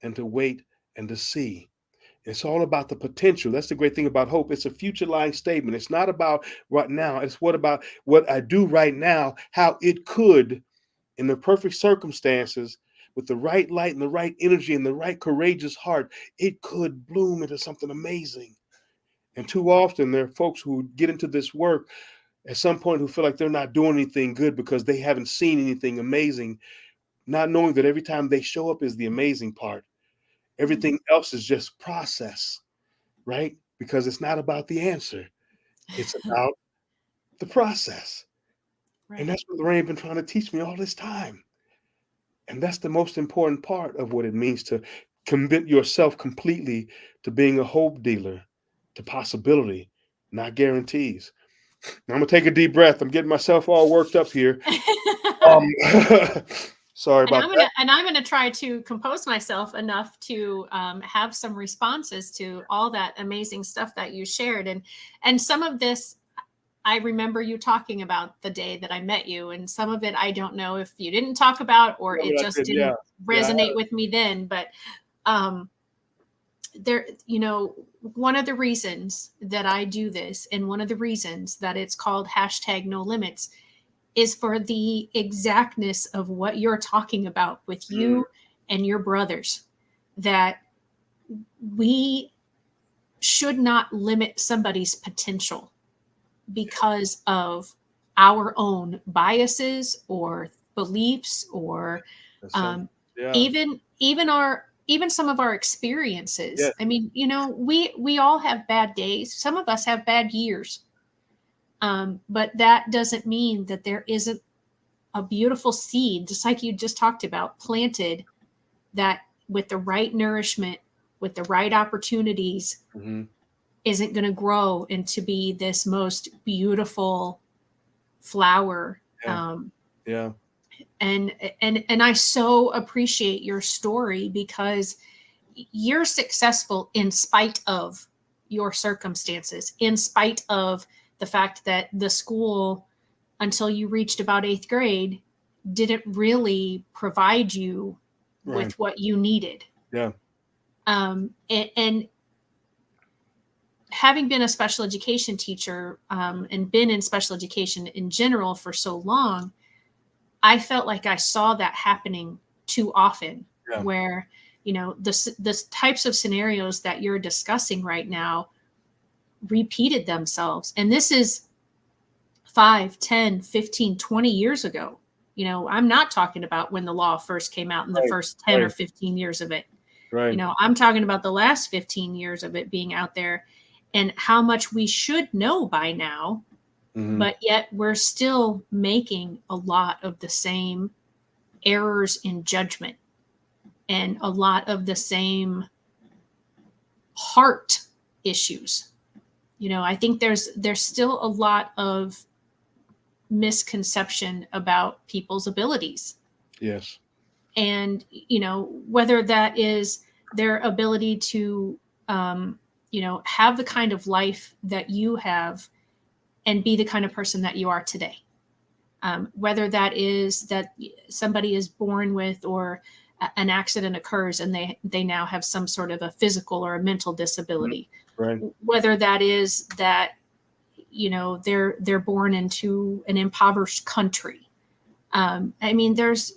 and to wait and to see." It's all about the potential. That's the great thing about hope. It's a future lying statement. It's not about right now. It's about what I do right now, how it could, in the perfect circumstances, with the right light and the right energy and the right courageous heart, it could bloom into something amazing. And too often there are folks who get into this work at some point who feel like they're not doing anything good because they haven't seen anything amazing, not knowing that every time they show up is the amazing part. Hmm. Everything else is just process, right? Because it's not about the answer. It's about the process. And Right. that's what Lorraine been trying to teach me all this time. And that's the most important part of what it means to commit yourself completely to being a hope dealer, to possibility, not guarantees. Now, I'm gonna take a deep breath. I'm getting myself all worked up here. Um, sorry And about that. I'm gonna try to compose myself enough to have some responses to all that amazing stuff that you shared, and some of this I remember you talking about the day that I met you, and some of it I don't know if you didn't talk about or Yeah, it but I just did, yeah, didn't yeah, resonate with me then. But um, there, one of the reasons that I do this, and one of the reasons that it's called hashtag No Limits, is for the exactness of what you're talking about with mm, you and your brothers, that we should not limit somebody's potential because of our own biases or beliefs or that's so, um, yeah, even some of our yeah, experiences. I mean, we all have bad days. Some of us have bad years, but that doesn't mean that there isn't a beautiful seed, just like you just talked about, planted, that with the right nourishment, with the right opportunities, hmm, isn't going to grow into be this most beautiful flower. yeah, yeah, And I so appreciate your story because you're successful in spite of your circumstances, in spite of the fact that the school, until you reached about eighth grade, didn't really provide you Right. with what you needed. Yeah. And having been a special education teacher and been in special education in general for so long, I felt like I saw that happening too often, Yeah. where, the types of scenarios that you're discussing right now repeated themselves. And this is 5, 10, 15, 20 years ago. I'm not talking about when the law first came out in the Right. first 10 or Right. 15 years of it. Right. I'm talking about the last 15 years of it being out there and how much we should know by now, but yet we're still making a lot of the same errors in judgment and a lot of the same heart issues. I think there's still a lot of misconception about people's abilities. Yes. And, whether that is their ability to, have the kind of life that you have and be the kind of person that you are today. Whether that is that somebody is born with, or an accident occurs and they now have some sort of a physical or a mental disability. Right. Whether that is that, they're born into an impoverished country. I mean, there's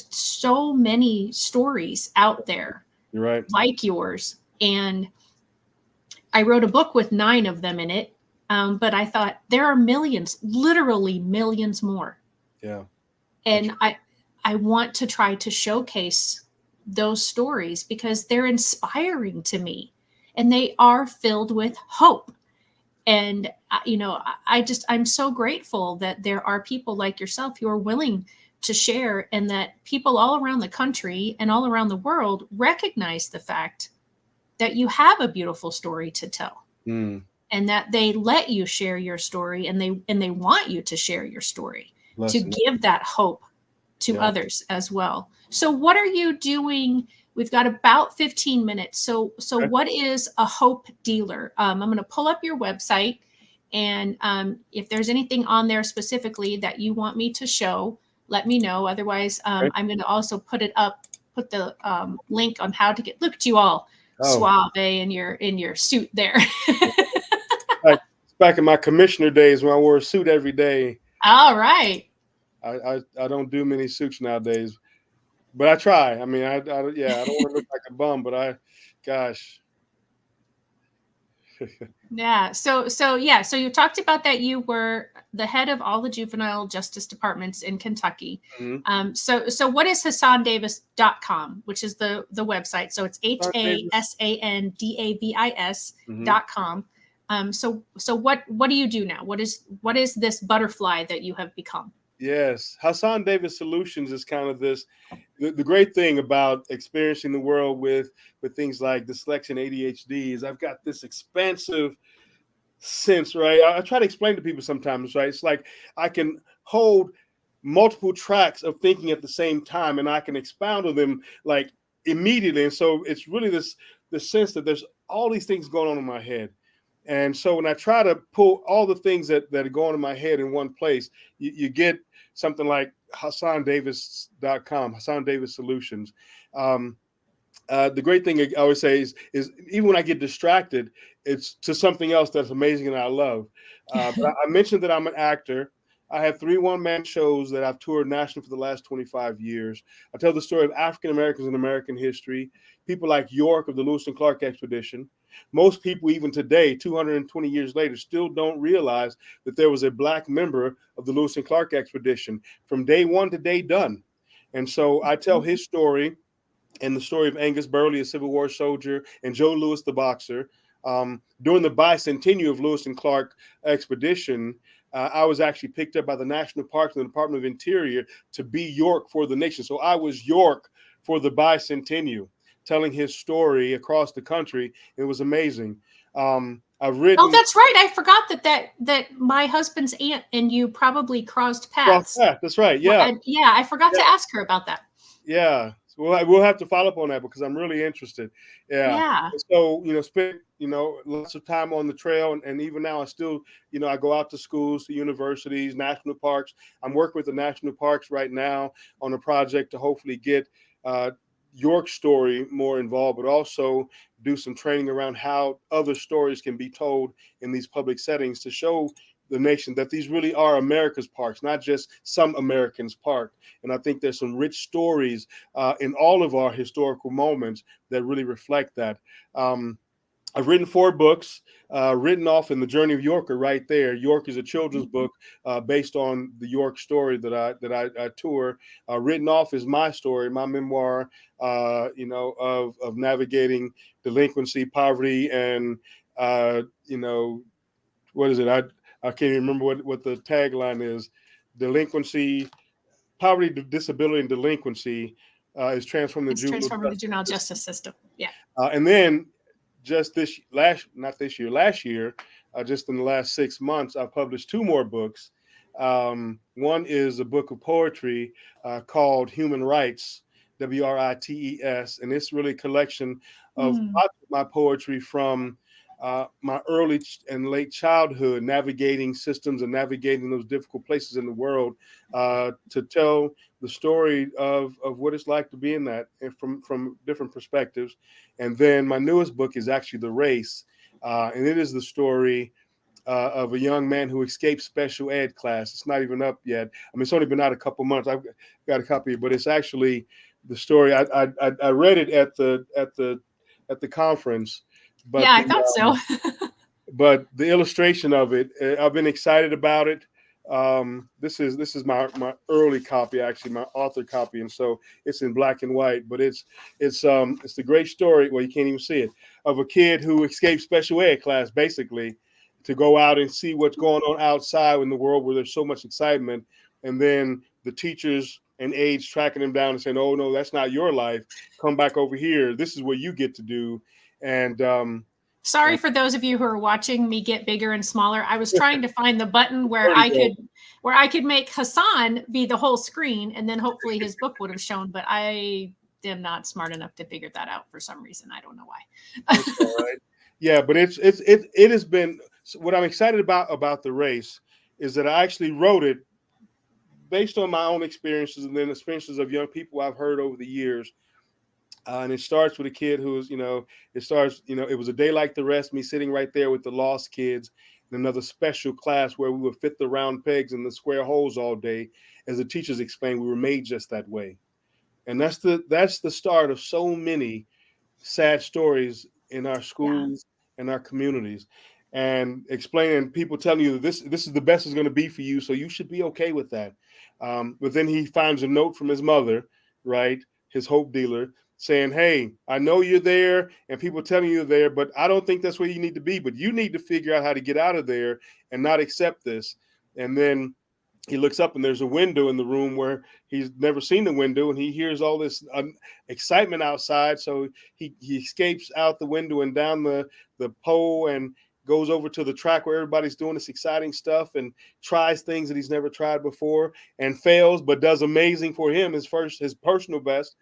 so many stories out there. You're right. Like yours. And I wrote a book with 9 of them in it. But I thought there are millions, literally millions more. Yeah. And I want to try to showcase those stories because they're inspiring to me and they are filled with hope. And, I'm so grateful that there are people like yourself who are willing to share, and that people all around the country and all around the world recognize the fact that you have a beautiful story to tell. And that they let you share your story, and they want you to share your story to give that hope to others as well. So what are you doing? We've got about 15 minutes. So Okay. What is a hope dealer? I'm going to pull up your website, and if there's anything on there specifically that you want me to show, let me know. Otherwise, I'm going to also put the link on how to get. Look at you all suave in your suit there. Back in my commissioner days when I wore a suit every day. All right. I don't do many suits nowadays, but I try. I mean, I don't want to look like a bum, but gosh. Yeah. So you talked about that you were the head of all the juvenile justice departments in Kentucky. So what is HasanDavis.com, which is the website? So it's HasanDavis.com. So what do you do now? What is this butterfly that you have become? Yes. Hasan Davis Solutions is kind of this, the great thing about experiencing the world with things like dyslexia and ADHD is I've got this expansive sense, right? I try to explain to people sometimes, right? It's like I can hold multiple tracks of thinking at the same time, and I can expound on them like immediately. And so it's really the sense that there's all these things going on in my head. And so when I try to pull all the things that are going in my head in one place, you get something like HasanDavis.com, Hasan Davis Solutions. The great thing I always say is even when I get distracted, it's to something else that's amazing and I love. But I mentioned that I'm an actor. I have 3 one-man shows that I've toured nationally for the last 25 years. I tell the story of African Americans in American history, people like York of the Lewis and Clark expedition. Most people, even today, 220 years later, still don't realize that there was a Black member of the Lewis and Clark expedition from day one to day done. And so I tell his story and the story of Angus Burley, a Civil War soldier, and Joe Louis, the boxer. During the bicentennial of Lewis and Clark expedition, I was actually picked up by the National Parks and the Department of Interior to be York for the nation. So I was York for the bicentennial, telling his story across the country. It was amazing. I've written. Oh, that's right. I forgot that my husband's aunt and you probably crossed paths. That's right. Yeah. I forgot to ask her about that. Yeah. So we'll have to follow up on that because I'm really interested. Yeah. Yeah. So, spent, lots of time on the trail. And even now I still, I go out to schools, to universities, national parks. I'm working with the national parks right now on a project to hopefully get York's story more involved, but also do some training around how other stories can be told in these public settings to show the nation that these really are America's parks, not just some Americans' park. And I think there's some rich stories in all of our historical moments that really reflect that. I've written 4 books, written off in The Journey of Yorker right there. York is a children's book based on the York story that I tour. Written off is my story, my memoir, of navigating delinquency, poverty, and what is it? I can't even remember what the tagline is. Delinquency, poverty, disability, and delinquency is transforming the It's juvenile transforming the justice juvenile system. justice system. Yeah. And then just last year, just in the last 6 months, I've published 2 more books. One is a book of poetry called Human Rights, WRITES, and it's really a collection of Mm. lots of my poetry from my early and late childhood, navigating systems and navigating those difficult places in the world to tell the story of what it's like to be in that and from different perspectives. And then my newest book is actually The Race, and it is the story of a young man who escaped special ed class. It's not even up yet. I mean, it's only been out a couple months. I've got a copy, but it's actually the story. I read it at the conference, Yeah, but I thought so. the illustration of it, I've been excited about it. This is my early copy, actually my author copy, and so it's in black and white. But it's the great story. Well, you can't even see it, of a kid who escaped special ed class, basically, to go out and see what's going on outside in the world where there's so much excitement, and then the teachers and aides tracking him down and saying, "Oh no, that's not your life. Come back over here. This is what you get to do." And Sorry for those of you who are watching me get bigger and smaller. I was trying to find the button where there you go. I could make Hasan be the whole screen, and then hopefully his book would have shown, but I am not smart enough to figure that out for some reason. I don't know why. That's all right. Yeah, but it has been, so what I'm excited about The Race is that I actually wrote it based on my own experiences and then experiences of young people I've heard over the years. And it starts with a kid who's, it was a day like the rest, me sitting right there with the lost kids in another special class where we would fit the round pegs in the square holes all day. As the teachers explained, we were made just that way. And that's the start of so many sad stories in our Yeah. schools and our communities, and explaining, people telling you that this is the best is going to be for you, so you should be okay with that. But then he finds a note from his mother, right, his hope dealer, saying, "Hey, I know you're there, and people telling you you're there, but I don't think that's where you need to be. But you need to figure out how to get out of there and not accept this." And then he looks up and there's a window in the room where he's never seen the window, and he hears all this excitement outside. So he escapes out the window and down the pole and goes over to the track where everybody's doing this exciting stuff and tries things that he's never tried before and fails, but does amazing for him, his personal best.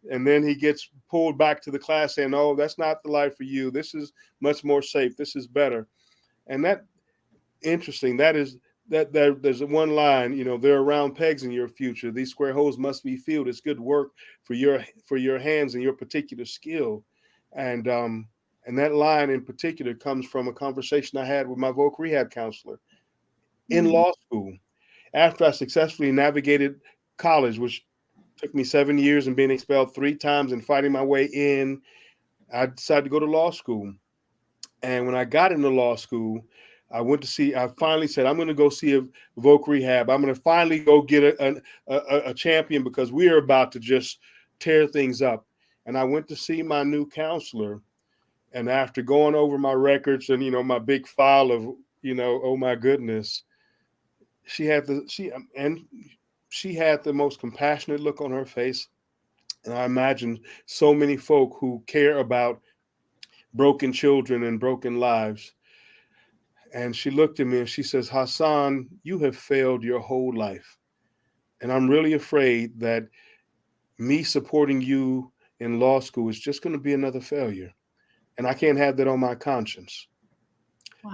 And then he gets pulled back to the class saying, "Oh, that's not the life for you. This is much more safe. This is better." And that interesting. That is there's one line, there are round pegs in your future. These square holes must be filled. It's good work for your hands and your particular skill. And that line in particular comes from a conversation I had with my voc rehab counselor in Mm. law school. After I successfully navigated college, which took me 7 years and being expelled 3 times and fighting my way in, I decided to go to law school. And when I got into law school, I finally said, I'm going to go see a voc rehab. I'm going to finally go get a champion because we are about to just tear things up. And I went to see my new counselor. And after going over my records and, my big file of, oh my goodness, she had she had the most compassionate look on her face. And I imagine so many folk who care about broken children and broken lives. And she looked at me and she says, "Hasan, you have failed your whole life. And I'm really afraid that me supporting you in law school is just going to be another failure. And I can't have that on my conscience.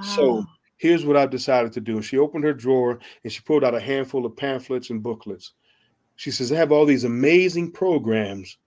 So Wow. here's what I've decided to do. And she opened her drawer and she pulled out a handful of pamphlets and booklets. She says, I have all these amazing programs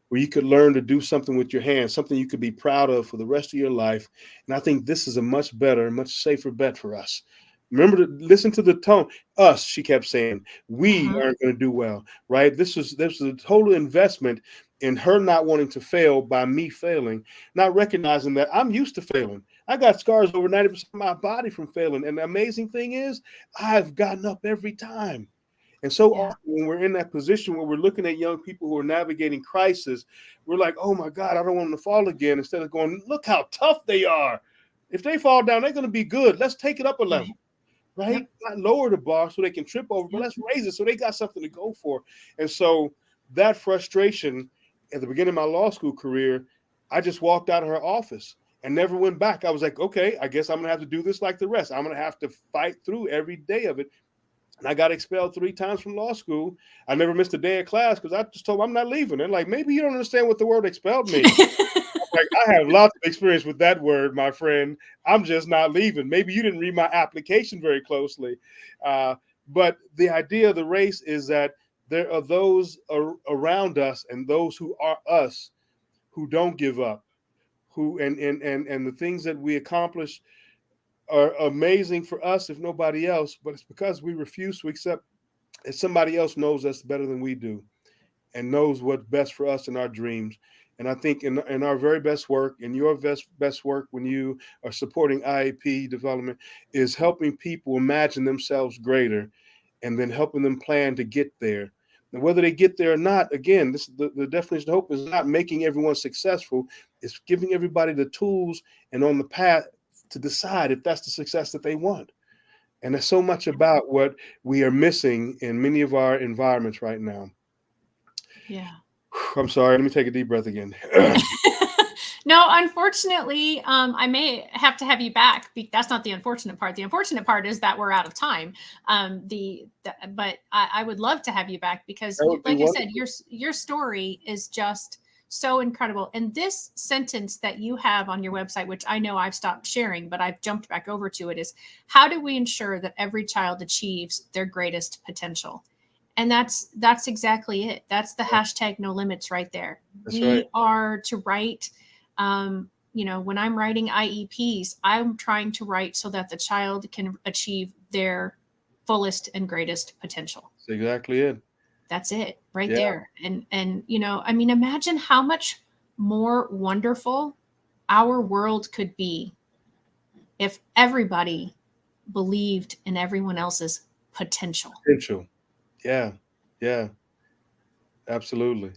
where you could learn to do something with your hands, something you could be proud of for the rest of your life. And I think this is a much better, much safer bet for us. Remember to listen to the tone. Us, she kept saying, we Uh-huh. aren't going to do well, right? This was a total investment in her not wanting to fail by me failing, not recognizing that I'm used to failing. I got scars over 90% of my body from failing. And the amazing thing is, I've gotten up every time. And so Yeah. often when we're in that position where we're looking at young people who are navigating crisis, we're like, oh my God, I don't want them to fall again. Instead of going, look how tough they are. If they fall down, they're going to be good. Let's take it up a level, Right. right? Yep. Not lower the bar so they can trip over, but Yep. let's raise it so they got something to go for. And so that frustration at the beginning of my law school career, I just walked out of her office and never went back. I was like, okay, I guess I'm going to have to do this like the rest. I'm going to have to fight through every day of it. And I got expelled 3 times from law school. I never missed a day of class because I just told them I'm not leaving. They're like, maybe you don't understand what the word expelled means. Like, I have lots of experience with that word, my friend. I'm just not leaving. Maybe you didn't read my application very closely. But the idea of the race is that there are those around us and those who are us who don't give up, who and the things that we accomplish are amazing for us, if nobody else, but it's because we refuse to accept that somebody else knows us better than we do and knows what's best for us in our dreams. And I think in our very best work, in your best work when you are supporting IAP development, is helping people imagine themselves greater and then helping them plan to get there. And whether they get there or not, again, the definition of hope is not making everyone successful. It's giving everybody the tools and on the path to decide if that's the success that they want. And there's so much about what we are missing in many of our environments right now. Yeah. I'm sorry. Let me take a deep breath again. No, unfortunately, I may have to have you back. That's not the unfortunate part. The unfortunate part is that we're out of time. But I would love to have you back because, That would be like I said, wonderful. your story is just so incredible. And this sentence that you have on your website, which I know I've stopped sharing, but I've jumped back over to it, is how do we ensure that every child achieves their greatest potential? And that's exactly it. That's the hashtag no limits right there. That's right. We are to write, when I'm writing IEPs, I'm trying to write so that the child can achieve their fullest and greatest potential. That's exactly it. That's it right Yeah. there. And I mean, imagine how much more wonderful our world could be if everybody believed in everyone else's potential. Potential. Yeah. Yeah. Absolutely.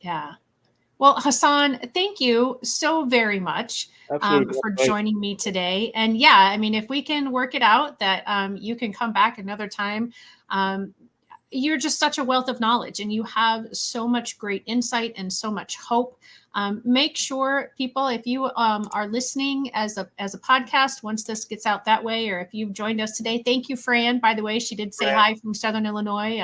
Yeah. Well, Hasan, thank you so very much Absolutely. for My pleasure. joining me today. And yeah, I mean, if we can work it out that you can come back another time, um, you're just such a wealth of knowledge and you have so much great insight and so much hope. Make sure people, if you are listening as a podcast, once this gets out that way, or if you've joined us today, thank you, Fran. By the way, she did say Brad. hi from Southern Illinois.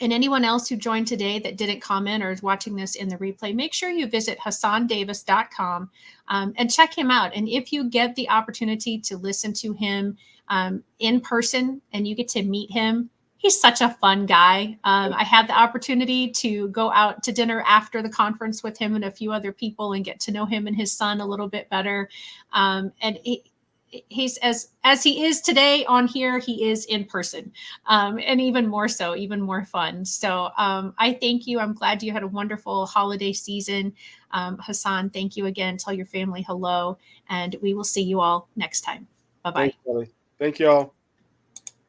And anyone else who joined today that didn't comment or is watching this in the replay, make sure you visit HasanDavis.com and check him out. And if you get the opportunity to listen to him in person and you get to meet him, he's such a fun guy. I had the opportunity to go out to dinner after the conference with him and a few other people and get to know him and his son a little bit better. And he's as he is today on here, he is in person, and even more so, even more fun. So I thank you. I'm glad you had a wonderful holiday season. Hasan, thank you again. Tell your family hello, and we will see you all next time. Bye bye. Thanks, Kelly. Thank y'all.